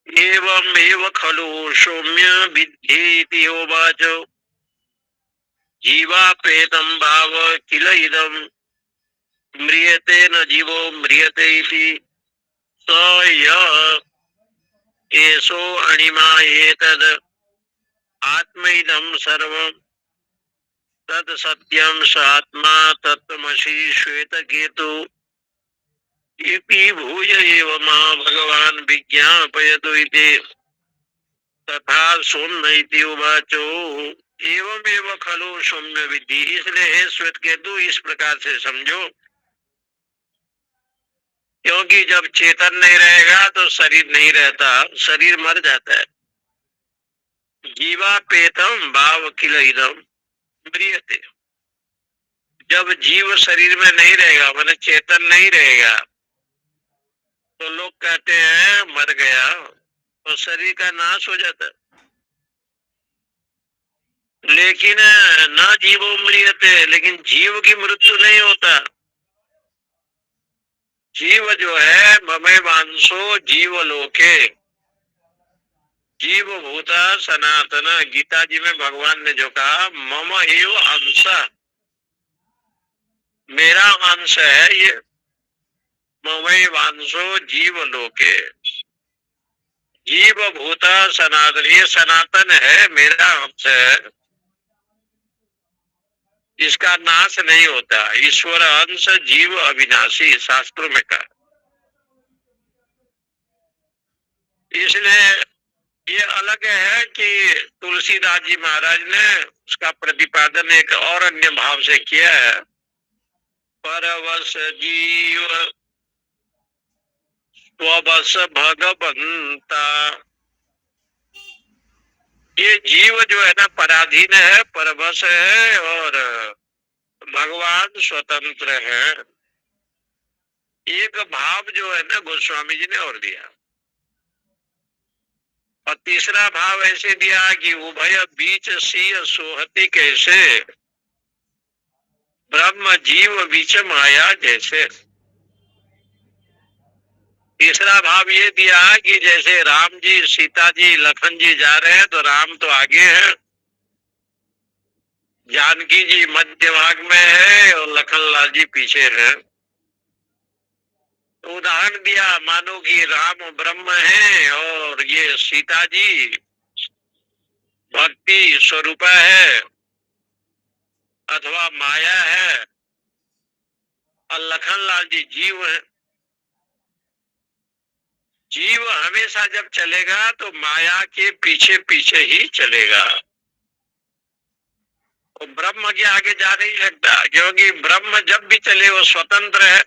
एवं एव खलु सौम्य विद्धि होवाच जीवापेतम भाव किल इदम म्रियते न जीवो म्रियते इति स य एषो अणिमा एतद् आत्मैदं सर्वं तत् सत्यं स आत्मा तत्त्वमसि श्वेतकेतु इति भूय एव मां भगवान् विज्ञापयतु इति तथा सौम्य इति उवाचो। एवमेव खलु सौम्य विद्धि। इसलिए हे श्वेतकेतु इस प्रकार से समझो, क्योंकि जब चेतन नहीं रहेगा तो शरीर नहीं रहता, शरीर मर जाता है। जीवापेतम भाव किल इदम म्रियते। जब जीव शरीर में नहीं रहेगा माने चेतन नहीं रहेगा तो लोग कहते हैं मर गया, तो शरीर का नाश हो जाता है। लेकिन न जीवो म्रियते, लेकिन जीव की मृत्यु नहीं होता। जीव जो है ममे वांसो जीव लोके जीव भूता सनातन। गीता जी में भगवान ने जो कहा मम एव अंश, मेरा अंश है ये। ममे वांसो जीव लोके, जीव भूत सनातन, ये सनातन है, मेरा अंश है, इसका नाश नहीं होता। ईश्वर अंश जीव अविनाशी, शास्त्रों में कहा। इसलिए ये अलग है कि तुलसीदास जी महाराज ने उसका प्रतिपादन एक और अन्य भाव से किया है। परवश जीव स्वबस भगवंता, ये जीव जो है ना पराधीन है, परवश है, और भगवान स्वतंत्र है। एक भाव जो है ना गोस्वामी जी ने और दिया, और तीसरा भाव ऐसे दिया कि उभय बीच सीय सोहती कैसे, ब्रह्म जीव बीच माया जैसे। तीसरा भाव ये दिया कि जैसे राम जी सीता जी लखन जी जा रहे हैं तो राम तो आगे हैं, जानकी जी मध्य भाग में है और लखन लाल जी पीछे हैं। तो उदाहरण दिया, मानो कि राम ब्रह्म है और ये सीता जी भक्ति स्वरूप है अथवा माया है, और लखन लाल जी जीव है। जीव हमेशा जब चलेगा तो माया के पीछे पीछे ही चलेगा, वो ब्रह्म के आगे जा नहीं सकता, क्योंकि ब्रह्म जब भी चले वो स्वतंत्र है।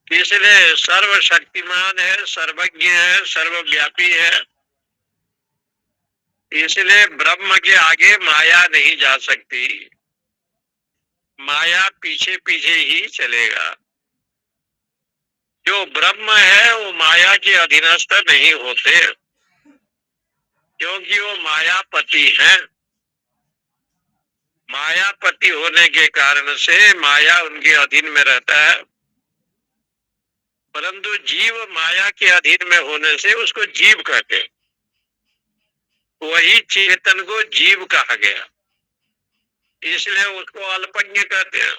इसलिए सर्वशक्तिमान है, सर्वज्ञ है, सर्वव्यापी है। इसलिए ब्रह्म के आगे माया नहीं जा सकती, माया पीछे पीछे ही चलेगा। जो ब्रह्म है वो माया के अधीनस्थ नहीं होते, क्योंकि वो मायापति है। मायापति होने के कारण से माया उनके अधीन में रहता है, परंतु जीव माया के अधीन में होने से उसको जीव कहते हैं। वही चेतन को जीव कहा गया, इसलिए उसको अल्पज्ञ कहते हैं।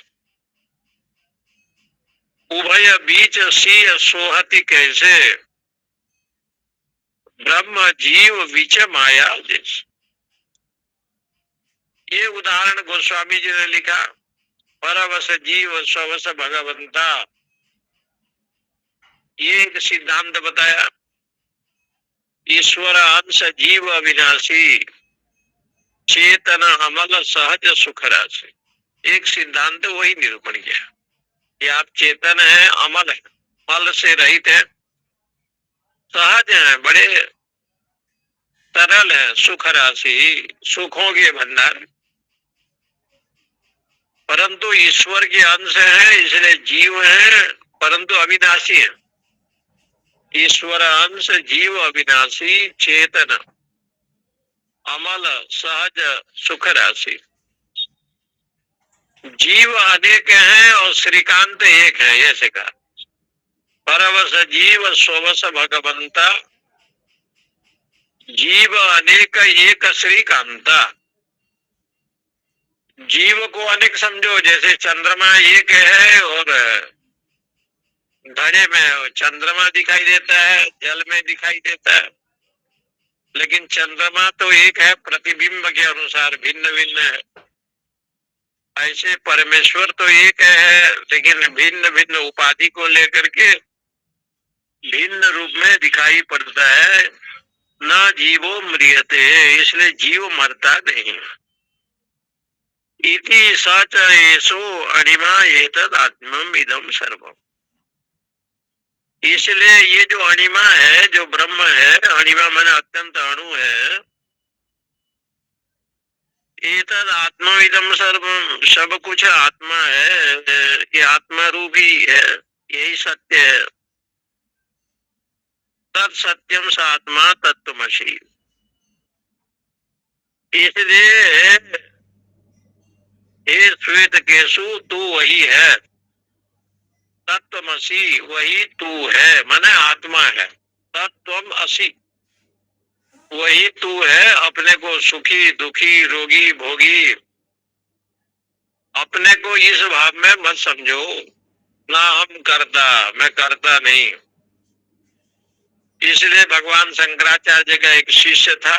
उभय बीच सीय सोहति कैसे, ब्रह्म जीव बीच माया जैसे। ये उदाहरण गोस्वामी जी ने लिखा। परवश जीव स्ववश भगवंता, ये एक सिद्धांत बताया। ईश्वर अंश जीव अविनाशी, चेतन अमल सहज सुख राशि। एक सिद्धांत वही निरूपण किया कि आप चेतन है, अमल है, मल से रहित है, सहज है, बड़े सरल है, सुख राशि, सुखों के भंडार। परंतु ईश्वर के अंश है, इसलिए जीव है, परंतु अविनाशी है। ईश्वर अंश जीव अविनाशी, चेतन अमल सहज सुख राशि। जीव अनेक हैं और श्रीकांत एक है, ऐसे कहा। परवश जीव स्ववश भगवंता, जीव अनेक एक श्रीकांता। जीव को अनेक समझो, जैसे चंद्रमा एक है और घड़े में चंद्रमा दिखाई देता है, जल में दिखाई देता है, लेकिन चंद्रमा तो एक है, प्रतिबिंब के अनुसार भिन्न भिन्न है। ऐसे परमेश्वर तो एक है, लेकिन भिन्न भिन्न उपाधि को लेकर के भिन्न रूप में दिखाई पड़ता है। न जीवो म्रियते, इसलिए जीव मरता नहीं। इति सच एसो अणिमा एतद आत्मम इदम सर्वम। इसलिए ये जो अणिमा है, जो ब्रह्म है, अणिमा मन अत्यंत अणु है, एतद आत्मा इदम सर्वम, सब कुछ आत्मा है, ये आत्मा रूपी है, यही सत्य है। तत् सत्यम स आत्मा तत्वमसि। इसलिए हे श्वेत केशु, तू वही है, तत्वमसि, वही तू है, माने आत्मा है। तत्वम असि, वही तू है। अपने को सुखी दुखी रोगी भोगी अपने को इस भाव में मत समझो, ना हम करता, मैं करता नहीं। इसलिए भगवान शंकराचार्य का एक शिष्य था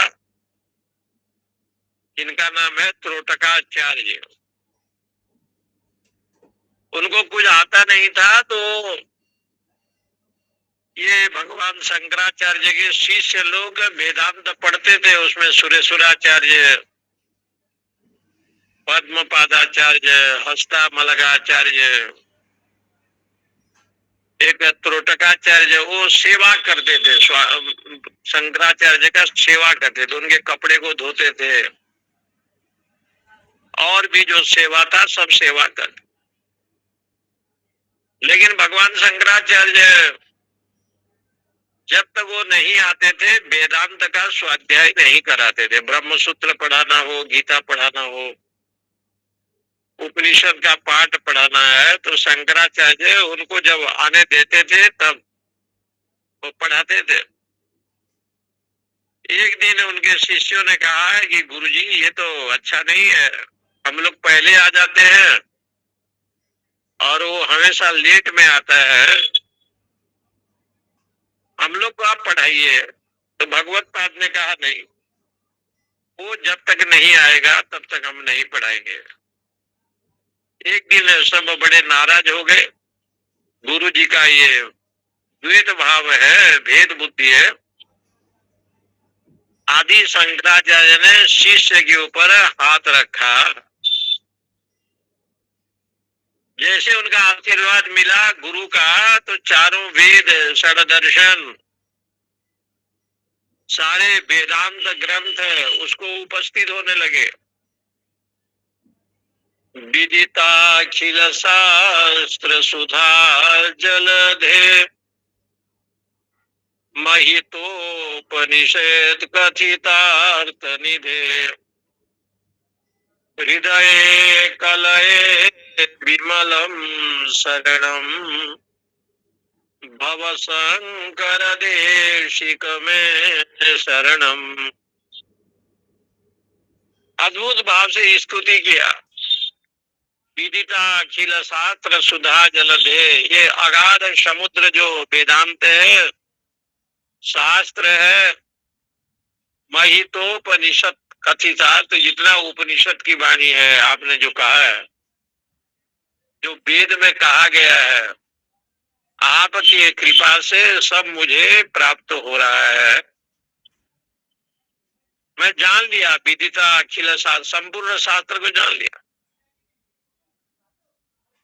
जिनका नाम है त्रोटकाचार्य। उनको कुछ आता नहीं था, तो ये भगवान शंकराचार्य के शिष्य लोग वेदांत पढ़ते थे। उसमें सुरेश्वराचार्य, पद्मपादाचार्य, हस्तामलगाचार्य, एक त्रोटकाचार्य, वो सेवा करते थे। शंकराचार्य का सेवा करते थे, उनके कपड़े को धोते थे, और भी जो सेवा था सब सेवा करते। लेकिन भगवान शंकराचार्य जब तक वो नहीं आते थे, वेदांत का स्वाध्याय नहीं कराते थे। ब्रह्म सूत्र पढ़ाना हो, गीता पढ़ाना हो, उपनिषद का पाठ पढ़ाना है, तो शंकराचार्य उनको जब आने देते थे तब वो पढ़ाते थे। एक दिन उनके शिष्यों ने कहा है कि गुरुजी ये तो अच्छा नहीं है, हम लोग पहले आ जाते हैं और वो हमेशा लेट में आता है, हम लोग को आप पढ़ाइए। तो भगवत पाद ने कहा नहीं, वो जब तक नहीं आएगा तब तक हम नहीं पढ़ाएंगे। एक दिन सब बड़े नाराज हो गए। गुरु जी का ये द्वैत भाव है, भेद बुद्धि है। आदि शंकराचार्य ने शिष्य के ऊपर हाथ रखा। जैसे उनका आशीर्वाद मिला गुरु का, तो चारों वेद, षड्दर्शन, सारे वेदांत ग्रंथ उसको उपस्थित होने लगे। विदिताखिल शास्त्र सुधा जलधे, महितोपनिषद कथितार्थ निधे, हृदय कलये विमलम शरणम, भव शंकर देशिक में शरणम। अद्भुत भाव से स्तुति किया। विदिता अखिल शास्त्र सुधा जलधे, ये अगाध समुद्र जो वेदांत है, शास्त्र है, महितोपनिषद कथितार्थ, तो जितना उपनिषद की वाणी है, आपने जो कहा है, जो वेद में कहा गया है, आपकी कृपा से सब मुझे प्राप्त हो रहा है। मैं जान लिया, विदिता अखिल शास्त्र, संपूर्ण शास्त्र को जान लिया।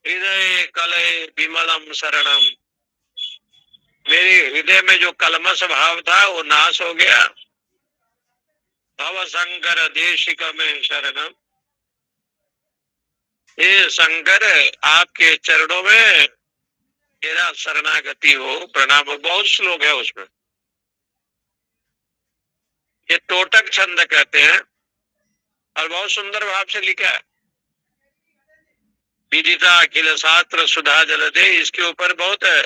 हृदय कलय विमलम शरणम, मेरे हृदय में जो कलमश भाव था वो नाश हो गया। भव शंकर देशिक में शरणम, हे शंकर आपके चरणों में मेरा शरणागति हो, प्रणाम हो। बहुत श्लोक है उसमें, ये टोटक छंद कहते हैं और बहुत सुंदर भाव से लिखा है। विदिता अखिल शास्त्र सुधा जलधे, इसके ऊपर बहुत है,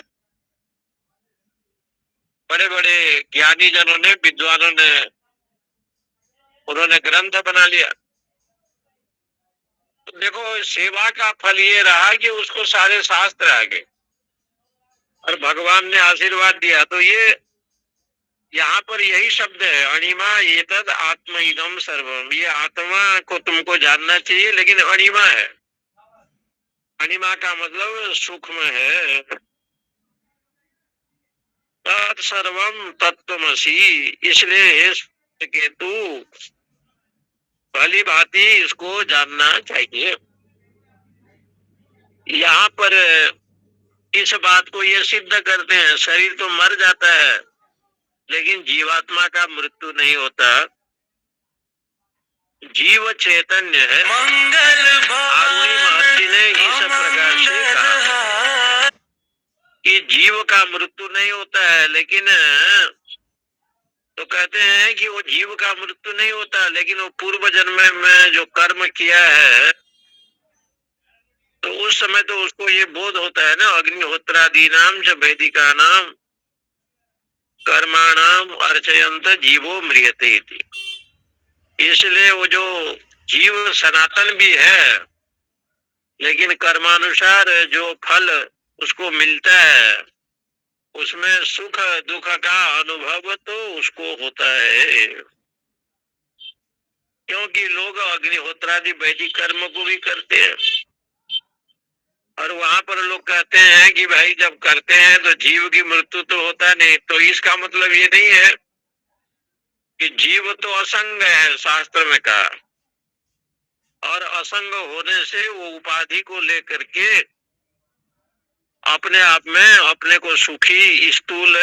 बड़े बड़े ज्ञानी जनों ने, विद्वानों ने, उन्होंने ग्रंथ बना लिया। तो देखो, सेवा का फल ये रहा कि उसको सारे शास्त्र आ गए और भगवान ने आशीर्वाद दिया। तो ये यहाँ पर यही शब्द है, अणिमा एतद आत्म इदम सर्वम, ये आत्मा को तुमको जानना चाहिए, लेकिन अणिमा है। अणिमा का मतलब सूक्ष्म है। तत्सर्वम तत्त्वमसि, इसलिए हे केतु भली भांति इसको जानना चाहिए। यहाँ पर इस बात को ये सिद्ध करते हैं, शरीर तो मर जाता है लेकिन जीवात्मा का मृत्यु नहीं होता। जीव चैतन्य है। आरुणि महर्षि ने इस प्रकार से कहा कि जीव का मृत्यु नहीं होता है, लेकिन तो कहते हैं कि वो जीव का मृत्यु नहीं होता, लेकिन वो पूर्व जन्म में जो कर्म किया है, तो उस समय तो उसको ये बोध होता है ना, अग्निहोत्रादि नाम च वैदिका नाम कर्माणाम अर्चयंत जीवो म्रियते इति। इसलिए वो जो जीव सनातन भी है, लेकिन कर्मानुसार जो फल उसको मिलता है उसमें सुख दुख का अनुभव तो उसको होता है, क्योंकि लोग अग्निहोत्रादि वैदिक कर्म को भी करते हैं। और वहां पर लोग कहते हैं कि भाई जब करते हैं तो जीव की मृत्यु तो होता नहीं, तो इसका मतलब ये नहीं है कि जीव तो असंग है, शास्त्र में कहा। और असंग होने से वो उपाधि को लेकर के अपने आप में अपने को सुखी, स्थूल,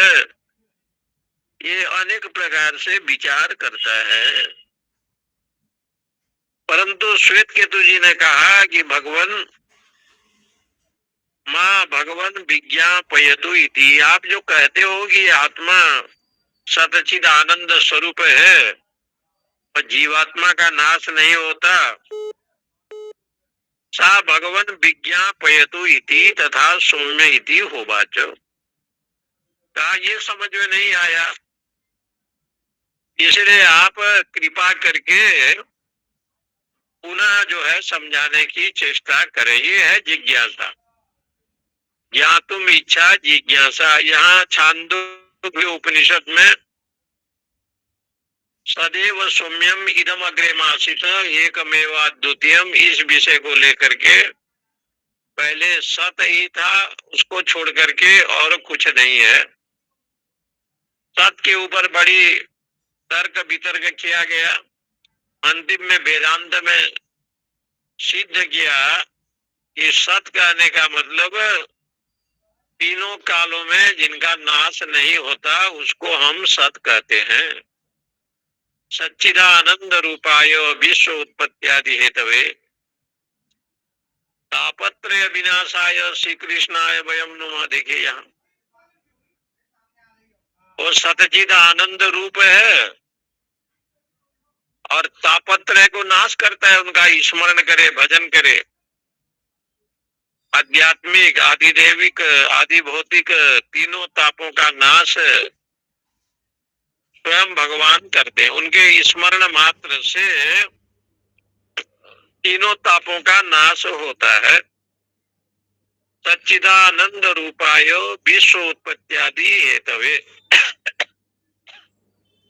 ये अनेक प्रकार से विचार करता है। परंतु श्वेत केतु जी ने कहा कि भगवान माँ भगवान विज्ञापयतु इति, आप जो कहते हो कि आत्मा सतचिद आनंद स्वरूप है और जीवात्मा का नाश नहीं होता, सा भगवान विज्ञापयतु इति तथा सौम्य इति होवाच। कहा ये समझ में नहीं आया, इसलिए आप कृपा करके पुनः जो है समझाने की चेष्टा करें। ये है जिज्ञासा, ज्ञातुम इच्छा जिज्ञासा। यहाँ छांदोग्य उपनिषद में सदैव सौम्यम इदम अग्रे मासित एकमेवा द्वितीयम, इस विषय को लेकर के पहले सत ही था, उसको छोड़ करके और कुछ नहीं है। सत के ऊपर बड़ी तर्क वितर्क किया गया, अंतिम में वेदांत में सिद्ध किया कि सत कहने का मतलब तीनों कालों में जिनका नाश नहीं होता उसको हम सत कहते हैं। सच्चिदानंद रूपाय विश्व उत्पत्त्यादि हेतवे तापत्रय विनाशाय श्री कृष्णाय वयम नुमा। देखिए यहाँ वो सतचिद आनंद रूप है और तापत्रय को नाश करता है, उनका स्मरण करे, भजन करे। आध्यात्मिक, आधिदेविक, आदि भौतिक तीनों तापों का नाश स्वयं भगवान करते हैं। उनके स्मरण मात्र से तीनों तापों का नाश होता है। सच्चिदानंद रूपाय विश्व उत्पत्त्यादि हेतवे,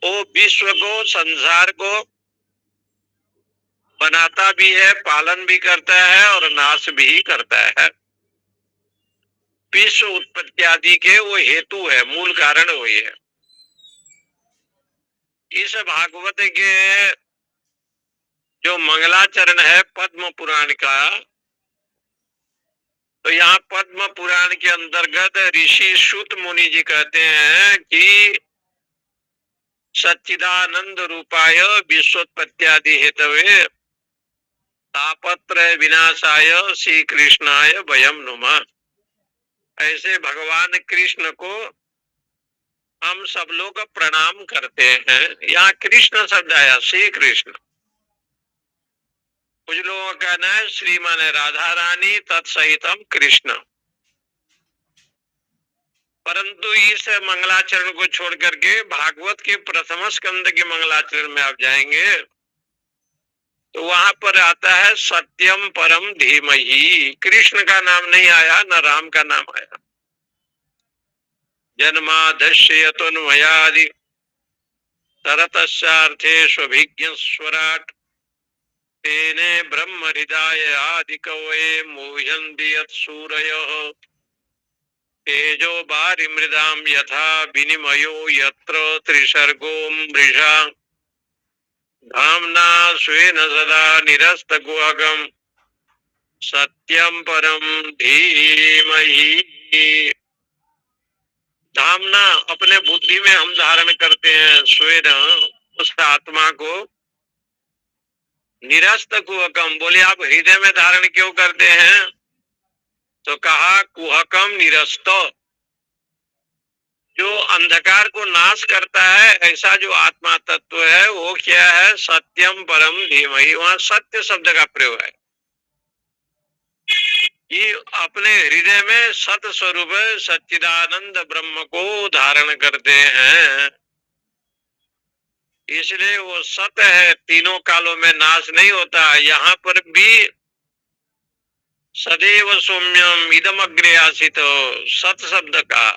वो विश्व को, संसार को बनाता भी है, पालन भी करता है और नाश भी करता है। विश्व उत्पत्त्यादि के वो हेतु है, मूल कारण वही है। इस भागवत के जो मंगलाचरण है पद्म पुराण का, तो यहाँ पद्म पुराण के अंतर्गत ऋषि सूत मुनि जी कहते हैं कि सच्चिदानंद रूपाय विश्वोत्पत्त्यादि हेतवे तापत्रय विनाशाय श्री कृष्णाय वयम नुमा। ऐसे भगवान कृष्ण को हम सब लोग प्रणाम करते हैं। यहाँ कृष्ण शब्द आया, श्री कृष्ण। कुछ लोगों का कहना है श्री माने राधा रानी, तत्सहितम कृष्ण। परंतु इस मंगलाचरण को छोड़ करके भागवत के प्रथम स्कंद के मंगलाचरण में आप जाएंगे तो वहां पर आता है सत्यम परम धीमहि। कृष्ण का नाम नहीं आया, न राम का नाम आया। जन्मादस्य यतोन्मयादि तरतस्यार्थेष्वभिज्ञ स्वराट तेने ब्रह्म हृदय आदि कवये मुह्यन्ति यत्सूरयः तेजो वारि मृदाम यथा विनिमयो यत्र त्रिसर्गो मृषा धाम्ना स्वेन सदा निरस्तकुहकम् सत्यम परम धीमहि। धामना अपने बुद्धि में हम धारण करते हैं, स्वेन उस आत्मा को, निरस्त कुहकम। बोले आप हृदय में धारण क्यों करते हैं? तो कहा कुहकम निरस्त, जो अंधकार को नाश करता है ऐसा जो आत्मा तत्व है वो क्या है? सत्यम परम धीमहि। वहां सत्य शब्द का प्रयोग है कि अपने हृदय में सत स्वरूप सच्चिदानंद ब्रह्म को धारण करते हैं, इसलिए वो सत है, तीनों कालों में नाश नहीं होता। यहाँ पर भी सदैव सौम्यम इदम अग्रे आसित, सत शब्द का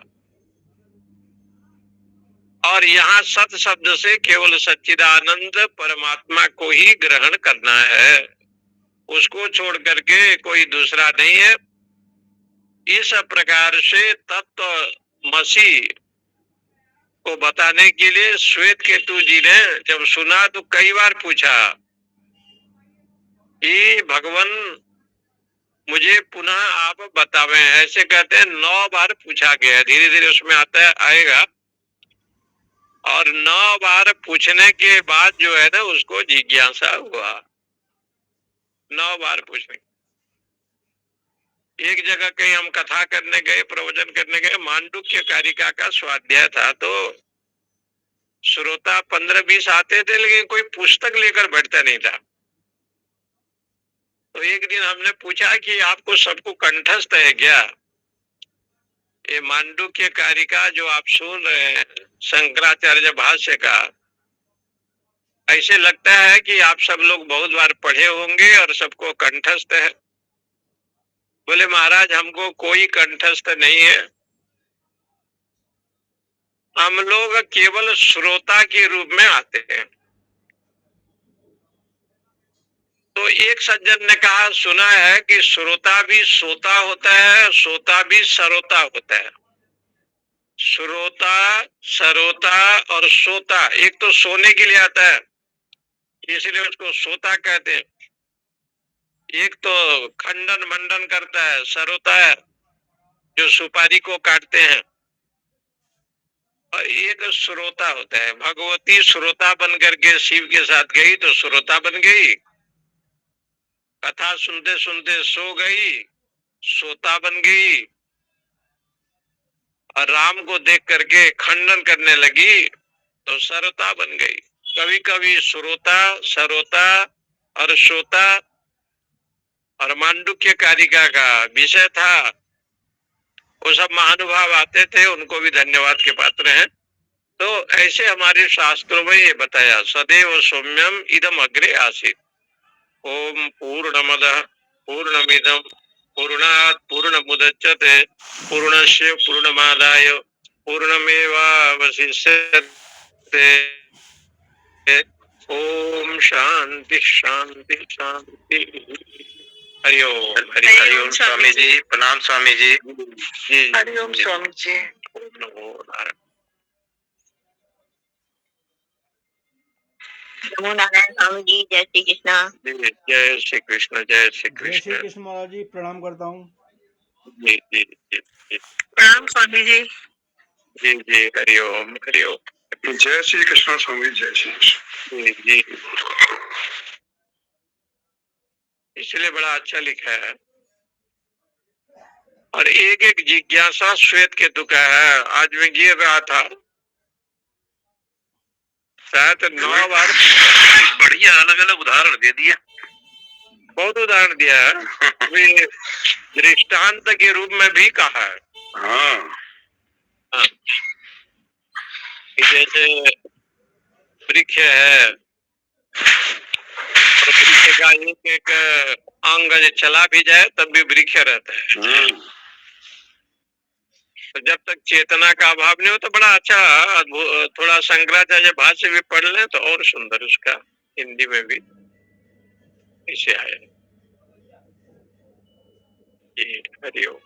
और यहाँ सत शब्द से केवल सच्चिदानंद परमात्मा को ही ग्रहण करना है, उसको छोड़ करके कोई दूसरा नहीं है। इस प्रकार से तत्व मसी को बताने के लिए श्वेत केतु जी ने जब सुना तो कई बार पूछा कि भगवान मुझे पुनः आप बतावें। ऐसे कहते हैं 9 बार पूछा गया, धीरे धीरे उसमें आता आएगा। और 9 बार पूछने के बाद जो है ना उसको जिज्ञासा हुआ। 9 बार पूछने। एक जगह कहीं हम कथा करने गए, प्रवचन करने गए, मांडुक्य कारिका का स्वाध्याय था, तो श्रोता 15-20 आते थे, लेकिन कोई पुस्तक लेकर बैठता नहीं था। तो एक दिन हमने पूछा कि आपको सबको कंठस्थ है क्या ये मांडुक्य कारिका जो आप सुन रहे हैं, शंकराचार्य भाष्य का? ऐसे लगता है कि आप सब लोग बहुत बार पढ़े होंगे और सबको कंठस्थ है। बोले महाराज हमको कोई कंठस्थ नहीं है, हम लोग केवल श्रोता के रूप में आते हैं। तो एक सज्जन ने कहा, सुना है कि श्रोता भी सोता होता है, सोता भी सरोता होता है। श्रोता, सरोता और सोता, एक तो सोने के लिए आता है इसलिए उसको सोता कहते हैं, एक तो खंडन मंडन करता है सरोता है, जो सुपारी को काटते हैं, और एक श्रोता होता है। भगवती श्रोता बन करके शिव के साथ गई तो श्रोता बन गई, कथा सुनते सुनते सो गई, सोता बन गई, और राम को देख करके खंडन करने लगी तो सरोता बन गई। कभी कभी श्रोता, सरोता और श्रोता। और मांडुक्य कारिका का विषय था, वो सब महानुभाव आते थे, उनको भी धन्यवाद के पात्र हैं। तो ऐसे हमारे शास्त्रों में ये बताया, सदैव सौम्यम इदम अग्रे आसीत्। ओम पूर्णमदः पूर्णमिदं पूर्णात् पूर्णमुदच्यते पूर्णस्य पूर्णमादाय पूर्णमेवावशिष्यते। ओम शांति शांति शांति। हरिओम हरिओम। स्वामी जी प्रणाम। स्वामी जी जी। हरिओम स्वामी जी। नमो नारायण। नमो नारायण स्वामी जी। जय श्री कृष्ण। जय श्री कृष्ण। जय श्री जय कृष्ण। श्री कृष्ण महाराज जी, प्रणाम करता हूँ। जी जी जी जी। प्रणाम स्वामी जी। जी जी। हरिओम हरिओम। जय श्री कृष्ण स्वामी। जय श्री कृष्ण। जी जी। इसलिए बड़ा अच्छा लिखा है। और एक एक जिज्ञासा श्वेत केतु का है। आज मैं गिर रहा था, शायद 9 बार बढ़िया अलग अलग उदाहरण दे दिया, बहुत उदाहरण दिया है। दृष्टांत के रूप में भी कहा है। हाँ। जैसे वृक्ष है, और वृक्ष का एक एक अंग चला भी जाए तब भी वृक्ष रहता है। तो जब तक चेतना का अभाव नहीं हो तो बड़ा अच्छा। थोड़ा शंकराचार्य भाष्य भी पढ़ लें तो और सुंदर उसका हिंदी में भी इसे आया। हरिओम।